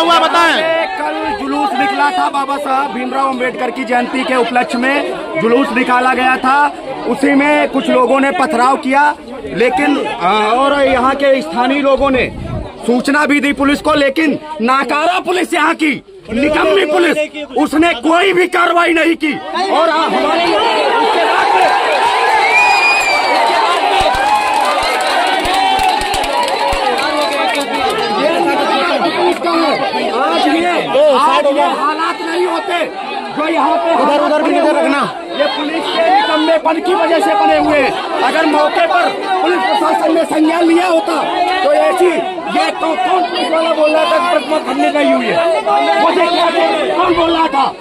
हुआ बताएं। कल जुलूस निकला था, बाबा साहब भीमराव अंबेडकर की जयंती के उपलक्ष्य में जुलूस निकाला गया था। उसी में कुछ लोगों ने पथराव किया, लेकिन और यहाँ के स्थानीय लोगों ने सूचना भी दी पुलिस को, लेकिन नाकारा पुलिस, यहाँ की निकम्मी पुलिस, उसने कोई भी कार्रवाई नहीं की। और आज ये हालात नहीं होते जो यहाँ पे उधर भी नजर रखना। ये पुलिस के निकम्मेपन की वजह से बने हुए हैं। अगर मौके पर पुलिस प्रशासन ने संज्ञान लिया होता तो ऐसी ये कौन पुलिस वाला बोल रहा था प्रतिमा खंडित नहीं हुई है, मुझे क्या कौन बोल रहा था?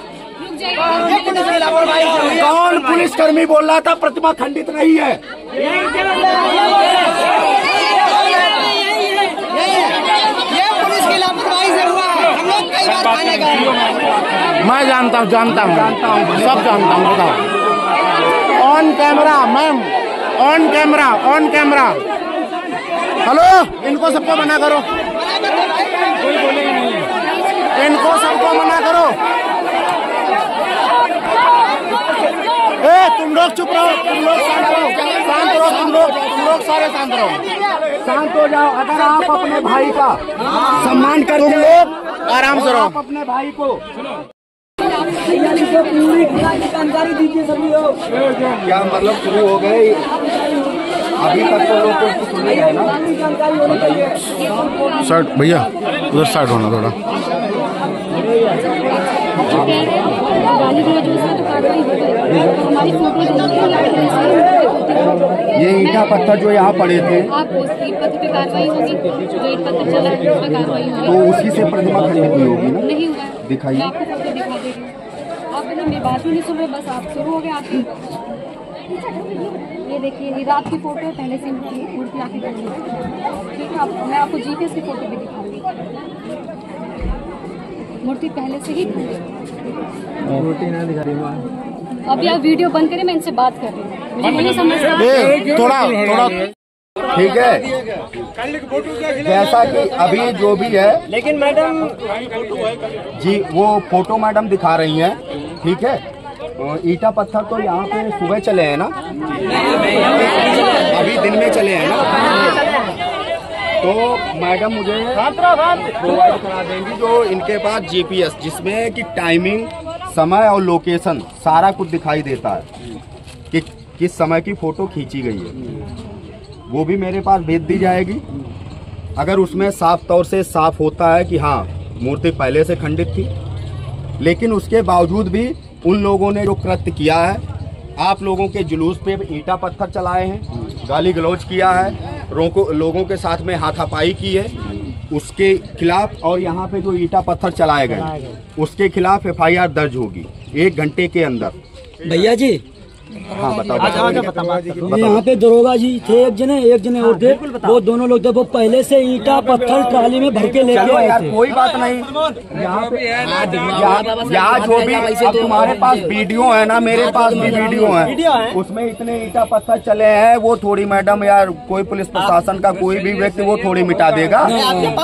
कौन पुलिसकर्मी बोल रहा था प्रतिमा खंडित नहीं है? मैं जानता हूँ सब जानता हूँ। बताओ on camera ma'am, on camera. Hello, इनको सबको मना करो, इनको सबको मना करो। तुम लोग चुप रहो, तुम लोग शांत रहो, तुम लोग सारे शांत रहो, शांत हो जाओ। अगर आप अपने भाई का सम्मान करते तुम लोग आराम से रहो। आप अपने भाई को पूरी जानकारी दीजिए सभी लोग। क्या मतलब शुरू हो गए? अभी तक तो लोग कुछ सुने गए ना। बताइए साइड भैया, उधर साइड होना थोड़ा। ये ईंटा पत्थर जो यहाँ पड़े थे, तो उसी से प्रतिमा खंडित हुई होगी ना? नहीं हुआ है। दिखाइए। आपको फोटो दिखा दे रही हूँ। आप मेरी बात ही नहीं सुन रहे, बस आप शुरू हो गए आपकी। ये देखिए, ये रात की फोटो है, पहले से मूर्ति आके खड़ी है। ठीक है, मैं आपको जीपीएस की फोटो भी दिखाऊंगी। मूर्ति पहले से ही खड़ी है। मूर्ति ना दिखा रही। अभी आप वीडियो बंद करें, मैं इनसे बात कर रही हूँ। मुझे नहीं समझ थोड़ा ठीक है। जैसा कि अभी जो भी है, लेकिन मैडम जी वो फोटो मैडम दिखा रही हैं, ठीक है। ईटा पत्थर तो यहाँ पे सुबह चले हैं ना, अभी दिन में चले हैं ना, तो मैडम मुझे प्रोवाइड करा देंगी जो इनके पास जीपीएस, जिसमें कि टाइमिंग, समय और लोकेशन सारा कुछ दिखाई देता है कि किस समय की फोटो खींची गई है, वो भी मेरे पास भेज दी जाएगी। अगर उसमें साफ तौर से साफ होता है कि हाँ मूर्ति पहले से खंडित थी, लेकिन उसके बावजूद भी उन लोगों ने जो कृत्य किया है, आप लोगों के जुलूस पे ईंटा पत्थर चलाए हैं, गाली गलौज किया है, लोगों के साथ में हाथापाई की है, उसके खिलाफ, और यहाँ पे जो ईंटा पत्थर चलाए गए उसके खिलाफ एफआईआर दर्ज होगी 1 घंटे के अंदर। भैया जी, हाँ बताओ। यहाँ पे दरोगा जी थे, एक जने और थे, वो दोनों लोग थे, वो पहले से ईंटा पत्थर ट्राली में भर के लेके आए थे। कोई बात नहीं। यहाँ पे यहाँ जो भी, अब तुम्हारे पास वीडियो है ना, मेरे पास भी वीडियो है, उसमें इतने ईंटा पत्थर चले हैं, वो थोड़ी मैडम या कोई पुलिस प्रशासन का कोई भी व्यक्ति वो थोड़ी मिटा देगा।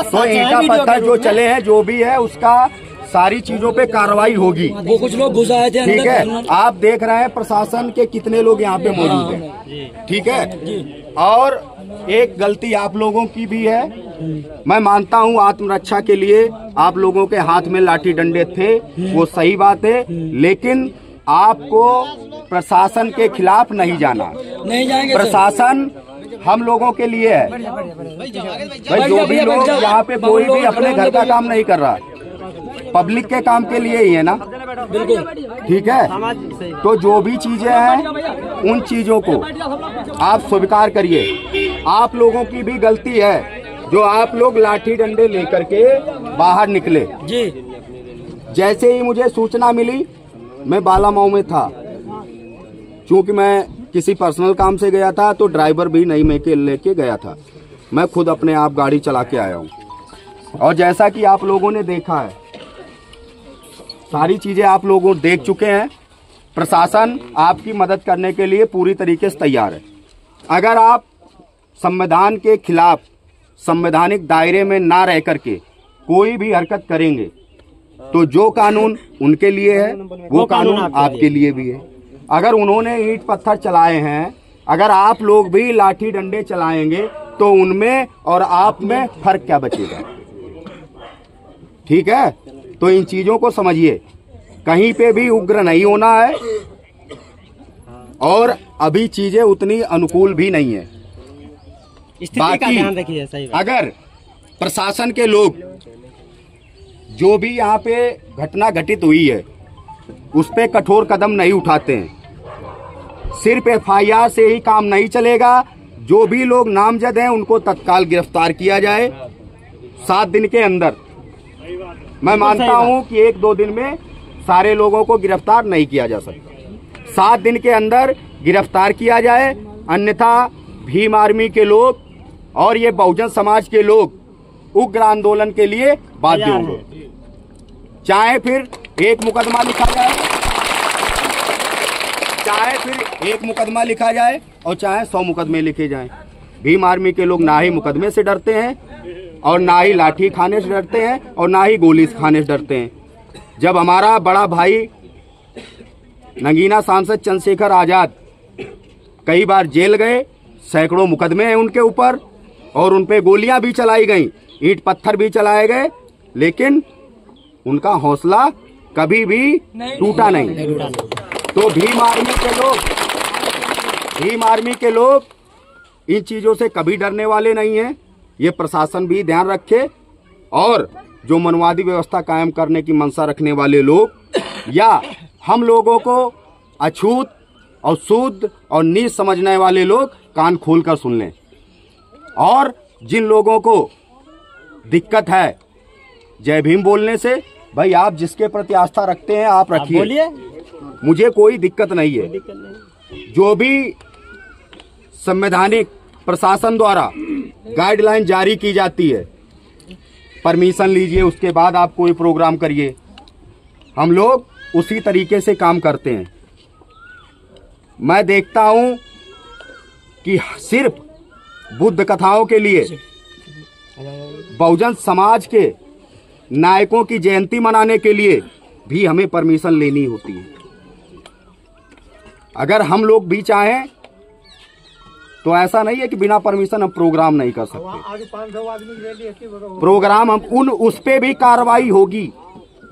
तो ईंटा पत्थर जो चले हैं, जो भी है, उसका सारी चीजों पे कार्रवाई होगी। वो कुछ लोग घुस आए थे, ठीक है। आप देख रहे हैं प्रशासन के कितने लोग यहाँ पे मौजूद हैं, ठीक है। और एक गलती आप लोगों की भी है, मैं मानता हूँ आत्मरक्षा के लिए आप लोगों के हाथ में लाठी डंडे थे, वो सही बात है, लेकिन आपको प्रशासन के खिलाफ नहीं जाना। नहीं जाएंगे। प्रशासन हम लोगों के लिए है भाई। जो भी लोग यहाँ पे, कोई भी अपने घर का काम नहीं कर रहा, पब्लिक के काम के लिए ही है ना, बिल्कुल ठीक है। तो जो भी चीजें हैं, उन चीजों को आप स्वीकार करिए। आप लोगों की भी गलती है जो आप लोग लाठी डंडे लेकर के बाहर निकले जी। जैसे ही मुझे सूचना मिली, मैं बालामाऊ में था, क्योंकि मैं किसी पर्सनल काम से गया था, तो ड्राइवर भी नहीं मैं के लेके गया था, मैं खुद अपने आप गाड़ी चला के आया हूँ। और जैसा कि आप लोगों ने देखा है, सारी चीजें आप लोगों देख चुके हैं। प्रशासन आपकी मदद करने के लिए पूरी तरीके से तैयार है। अगर आप संविधान के खिलाफ, संवैधानिक दायरे में ना रह करके कोई भी हरकत करेंगे तो जो कानून उनके लिए है वो कानून आपके लिए भी है। अगर उन्होंने ईंट पत्थर चलाए हैं, अगर आप लोग भी लाठी डंडे चलाएंगे तो उनमें और आप में फर्क क्या बचेगा? ठीक है, तो इन चीजों को समझिए, कहीं पे भी उग्र नहीं होना है और अभी चीजें उतनी अनुकूल भी नहीं है। बाकी अगर प्रशासन के लोग जो भी यहाँ पे घटना घटित हुई है उस पे कठोर कदम नहीं उठाते हैं, सिर्फ FIR से ही काम नहीं चलेगा। जो भी लोग नामजद हैं उनको तत्काल गिरफ्तार किया जाए 7 दिन के अंदर। मैं मानता हूं कि 1-2 दिन में सारे लोगों को गिरफ्तार नहीं किया जा सकता, 7 दिन के अंदर गिरफ्तार किया जाए, अन्यथा भीम आर्मी के लोग और ये बहुजन समाज के लोग उग्र आंदोलन के लिए बाध्य होंगे। चाहे फिर एक मुकदमा लिखा जाए, और चाहे 100 मुकदमे लिखे जाएं। भीम आर्मी के लोग ना ही मुकदमे से डरते हैं और ना ही लाठी खाने से डरते हैं और ना ही गोली खाने से डरते हैं। जब हमारा बड़ा भाई नगीना सांसद चंद्रशेखर आजाद कई बार जेल गए, सैकड़ों मुकदमे हैं उनके ऊपर और उनपे गोलियां भी चलाई गई, ईंट पत्थर भी चलाए गए, लेकिन उनका हौसला कभी भी टूटा नहीं। तो भीम आर्मी के लोग इन चीजों से कभी डरने वाले नहीं हैं। ये प्रशासन भी ध्यान रखे और जो मनवादी व्यवस्था कायम करने की मंशा रखने वाले लोग या हम लोगों को अछूत और शुद्ध और नीच समझने वाले लोग कान खोलकर सुन लें। और जिन लोगों को दिक्कत है जय भीम बोलने से, भाई आप जिसके प्रति आस्था रखते हैं आप रखिए, मुझे कोई दिक्कत नहीं है। जो भी संवैधानिक प्रशासन द्वारा गाइडलाइन जारी की जाती है, परमिशन लीजिए, उसके बाद आप कोई प्रोग्राम करिए। हम लोग उसी तरीके से काम करते हैं। मैं देखता हूं कि सिर्फ बुद्ध कथाओं के लिए बहुजन समाज के नायकों की जयंती मनाने के लिए भी हमें परमिशन लेनी होती है। अगर हम लोग भी चाहें तो ऐसा नहीं है कि बिना परमिशन हम प्रोग्राम नहीं कर सकते। प्रोग्राम हम उस पे भी कार्रवाई होगी।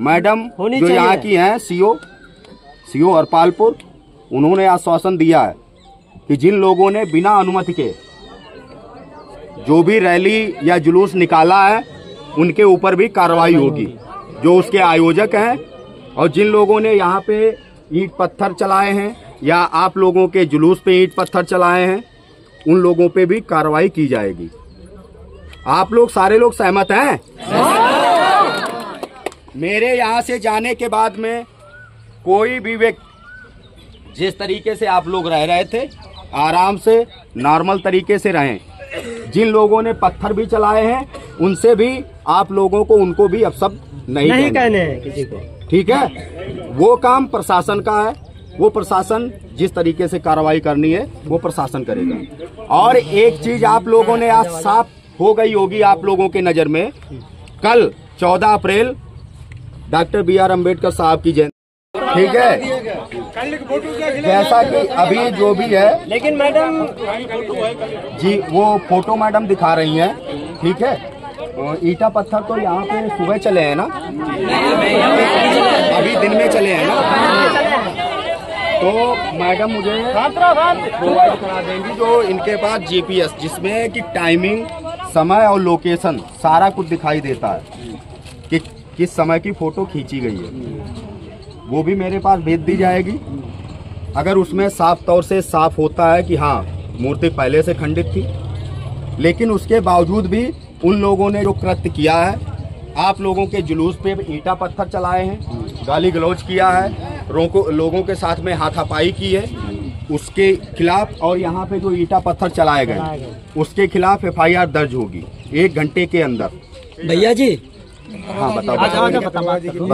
मैडम जो यहाँ की हैं सीओ हरपालपुर, उन्होंने आश्वासन दिया है कि जिन लोगों ने बिना अनुमति के जो भी रैली या जुलूस निकाला है उनके ऊपर भी कार्रवाई होगी, जो उसके आयोजक हैं। और जिन लोगों ने यहाँ पे ईंट पत्थर चलाए हैं या आप लोगों के जुलूस पे ईंट पत्थर चलाए हैं, उन लोगों पे भी कार्रवाई की जाएगी। आप लोग सारे लोग सहमत हैं? मेरे यहाँ से जाने के बाद में कोई भी व्यक्ति जिस तरीके से आप लोग रह रहे थे, आराम से नॉर्मल तरीके से रहें। जिन लोगों ने पत्थर भी चलाए हैं उनसे भी आप लोगों को उनको भी अब सब नहीं कहने हैं किसी को, ठीक है? वो काम प्रशासन का है, वो प्रशासन जिस तरीके से कार्रवाई करनी है वो प्रशासन करेगा। और एक चीज आप लोगों ने आज साफ हो गई होगी आप लोगों के नजर में, कल 14 अप्रैल डॉक्टर BR अम्बेडकर साहब की जयंती, ठीक है? जैसा कि अभी जो भी है, लेकिन मैडम जी वो फोटो मैडम दिखा रही हैं, ठीक है? ईटा पत्थर तो यहाँ पे सुबह चले हैं ना, अभी दिन में चले हैं ना, तो मैडम मुझे प्रोवाइड करा देंगी जो इनके पास GPS जिसमें कि टाइमिंग, समय और लोकेशन सारा कुछ दिखाई देता है कि किस समय की फोटो खींची गई है, वो भी मेरे पास भेज दी जाएगी। अगर उसमें साफ तौर से साफ होता है कि हाँ मूर्ति पहले से खंडित थी, लेकिन उसके बावजूद भी उन लोगों ने जो कृत्य किया है, आप लोगों के जुलूस पे ईंटा पत्थर चलाए हैं, गाली गलौज किया है, लोगों के साथ में हाथापाई की है, उसके खिलाफ और यहाँ पे जो ईंटा पत्थर चलाए गए उसके खिलाफ FIR दर्ज होगी 1 घंटे के अंदर। भैया जी हाँ बताओ।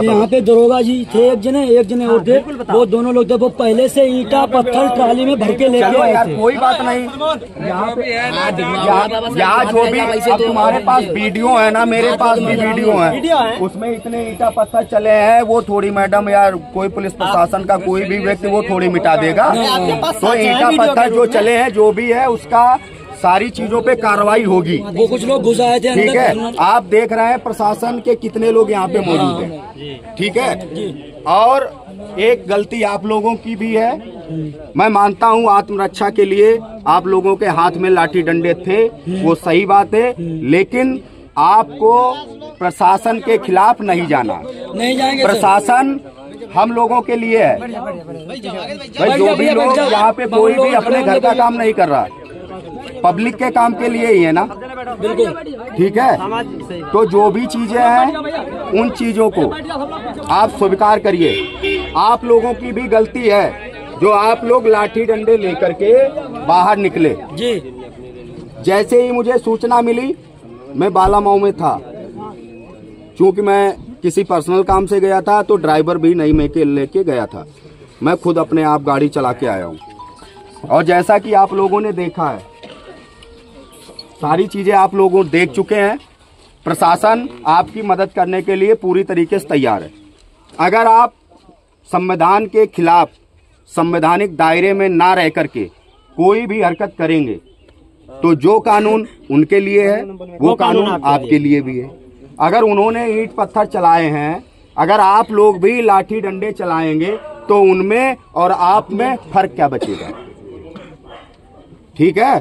यहाँ पे दरोगा जी थे, एक जने और थे, वो दोनों लोग थे, वो पहले से ईंटा पत्थर ट्राली में भर के लेके चलो आए यार थे। कोई बात नहीं। यहाँ जो भी अब तुम्हारे पास वीडियो है ना, मेरे पास भी वीडियो है, उसमें इतने ईंटा पत्थर चले हैं, वो थोड़ी मैडम यार कोई पुलिस प्रशासन का कोई भी व्यक्ति वो थोड़ी मिटा देगा। तो ईंटा पत्थर जो चले हैं जो भी है उसका सारी चीजों पे कार्रवाई होगी। वो कुछ लोग घुस आए थे ठीक है, आप देख रहे हैं प्रशासन के कितने लोग यहाँ पे मौजूद हैं। ठीक है, और एक गलती आप लोगों की भी है। मैं मानता हूँ आत्मरक्षा के लिए आप लोगों के हाथ में लाठी डंडे थे, वो सही बात है, लेकिन आपको प्रशासन के खिलाफ नहीं जाना। नहीं जाएंगे प्रशासन हम लोगों के लिए है भाई। जो भी लोग यहाँ पे कोई भी अपने घर का काम नहीं कर रहा, पब्लिक के काम के लिए ही है ना। ठीक है, तो जो भी चीजें हैं उन चीजों को आप स्वीकार करिए। आप लोगों की भी गलती है जो आप लोग लाठी डंडे लेकर के बाहर निकले जी। जैसे ही मुझे सूचना मिली, मैं बालामाऊ में था, क्योंकि मैं किसी पर्सनल काम से गया था, तो ड्राइवर भी नहीं मैं के लेके गया था, मैं खुद अपने आप गाड़ी चला के आया हूँ। और जैसा कि आप लोगों ने देखा है, सारी चीजें आप लोगों देख चुके हैं। प्रशासन आपकी मदद करने के लिए पूरी तरीके से तैयार है। अगर आप संविधान के खिलाफ संवैधानिक दायरे में ना रह करके कोई भी हरकत करेंगे, तो जो कानून उनके लिए है वो कानून आपके लिए भी है। अगर उन्होंने ईंट पत्थर चलाए हैं, अगर आप लोग भी लाठी डंडे चलाएंगे, तो उनमें और आप में फर्क क्या बचेगा? ठीक है,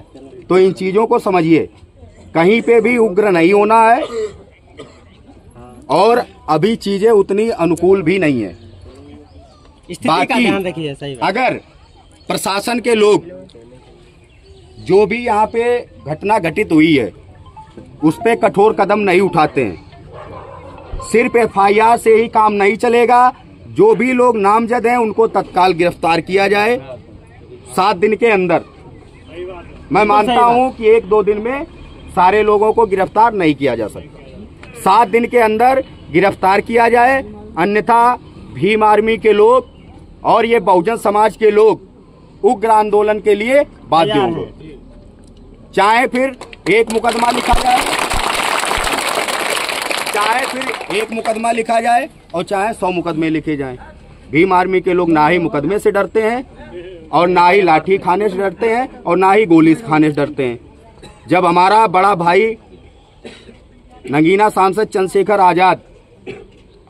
तो इन चीजों को समझिए, कहीं पे भी उग्र नहीं होना है, और अभी चीजें उतनी अनुकूल भी नहीं है। बाकी अगर प्रशासन के लोग जो भी यहाँ पे घटना घटित हुई है उस पे कठोर कदम नहीं उठाते हैं, सिर्फ FIR से ही काम नहीं चलेगा। जो भी लोग नामजद हैं उनको तत्काल गिरफ्तार किया जाए 7 दिन के अंदर। मैं मानता हूं कि 1-2 दिन में सारे लोगों को गिरफ्तार नहीं किया जा सकता, 7 दिन के अंदर गिरफ्तार किया जाए, अन्यथा भीम आर्मी के लोग और ये बहुजन समाज के लोग उग्र आंदोलन के लिए बाध्य होंगे। चाहे फिर एक मुकदमा लिखा जाए और चाहे 100 मुकदमे लिखे जाएं। भीम आर्मी के लोग ना ही मुकदमे से डरते हैं और ना ही लाठी खाने से डरते हैं और ना ही गोली खाने से डरते हैं। जब हमारा बड़ा भाई नगीना सांसद चंद्रशेखर आजाद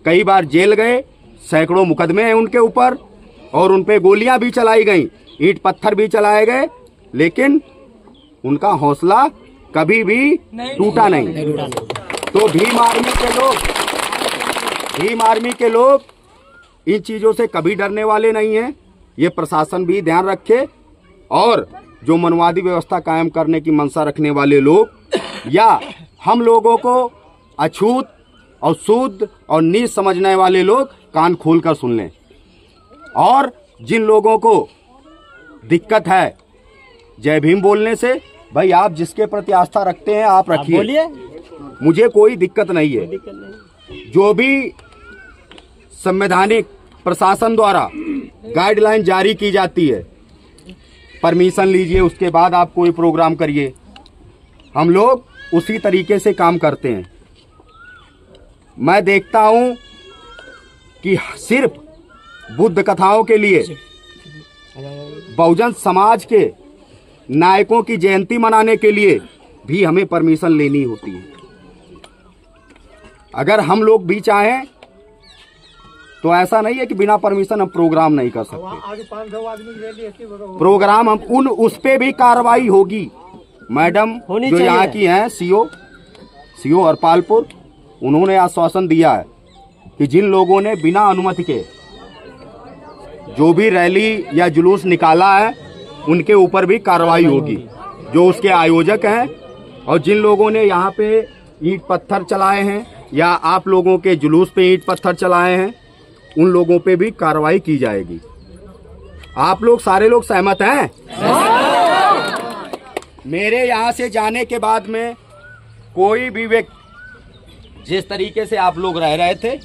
कई बार जेल गए, सैकड़ों मुकदमे हैं उनके ऊपर और उन पे गोलियां भी चलाई गई, ईंट पत्थर भी चलाए गए, लेकिन उनका हौसला कभी भी टूटा नहीं। तो भीम आर्मी के लोग इन चीजों से कभी डरने वाले नहीं हैं। ये प्रशासन भी ध्यान रखे, और जो मनवादी व्यवस्था कायम करने की मंशा रखने वाले लोग या हम लोगों को अछूत और शुद्ध और नीच समझने वाले लोग कान खोलकर सुन लें। और जिन लोगों को दिक्कत है जय भीम बोलने से, भाई आप जिसके प्रति आस्था रखते हैं आप रखिए, मुझे कोई दिक्कत नहीं है। जो भी संवैधानिक प्रशासन द्वारा गाइडलाइन जारी की जाती है, परमिशन लीजिए, उसके बाद आप कोई प्रोग्राम करिए। हम लोग उसी तरीके से काम करते हैं। मैं देखता हूं कि सिर्फ बुद्ध कथाओं के लिए बहुजन समाज के नायकों की जयंती मनाने के लिए भी हमें परमिशन लेनी होती है। अगर हम लोग भी चाहें तो ऐसा नहीं है कि बिना परमिशन हम प्रोग्राम नहीं कर सकते। प्रोग्राम हम उस पे भी कार्रवाई होगी। मैडम जो यहाँ की हैं सीओ हरपालपुर, उन्होंने आश्वासन दिया है कि जिन लोगों ने बिना अनुमति के जो भी रैली या जुलूस निकाला है उनके ऊपर भी कार्रवाई होगी, जो उसके आयोजक हैं। और जिन लोगों ने यहाँ पे ईंट पत्थर चलाए हैं या आप लोगों के जुलूस पे ईंट पत्थर चलाए हैं, उन लोगों पे भी कार्रवाई की जाएगी। आप लोग सारे लोग सहमत हैं? मेरे यहाँ से जाने के बाद में कोई भी व्यक्ति जिस तरीके से आप लोग रह रहे थे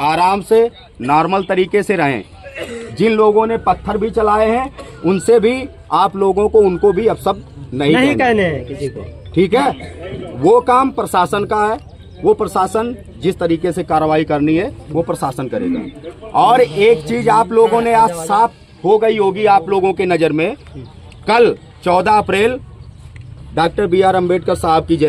आराम से नॉर्मल तरीके से रहें। जिन लोगों ने पत्थर भी चलाए हैं उनसे भी आप लोगों को उनको भी अब सब नहीं कहने हैं किसी को, ठीक है। वो काम प्रशासन का है, वो प्रशासन जिस तरीके से कार्रवाई करनी है वो प्रशासन करेगा। और एक चीज आप लोगों ने आज साफ हो गई होगी आप लोगों के नजर में, कल 14 अप्रैल डॉक्टर BR अम्बेडकर साहब की जयंती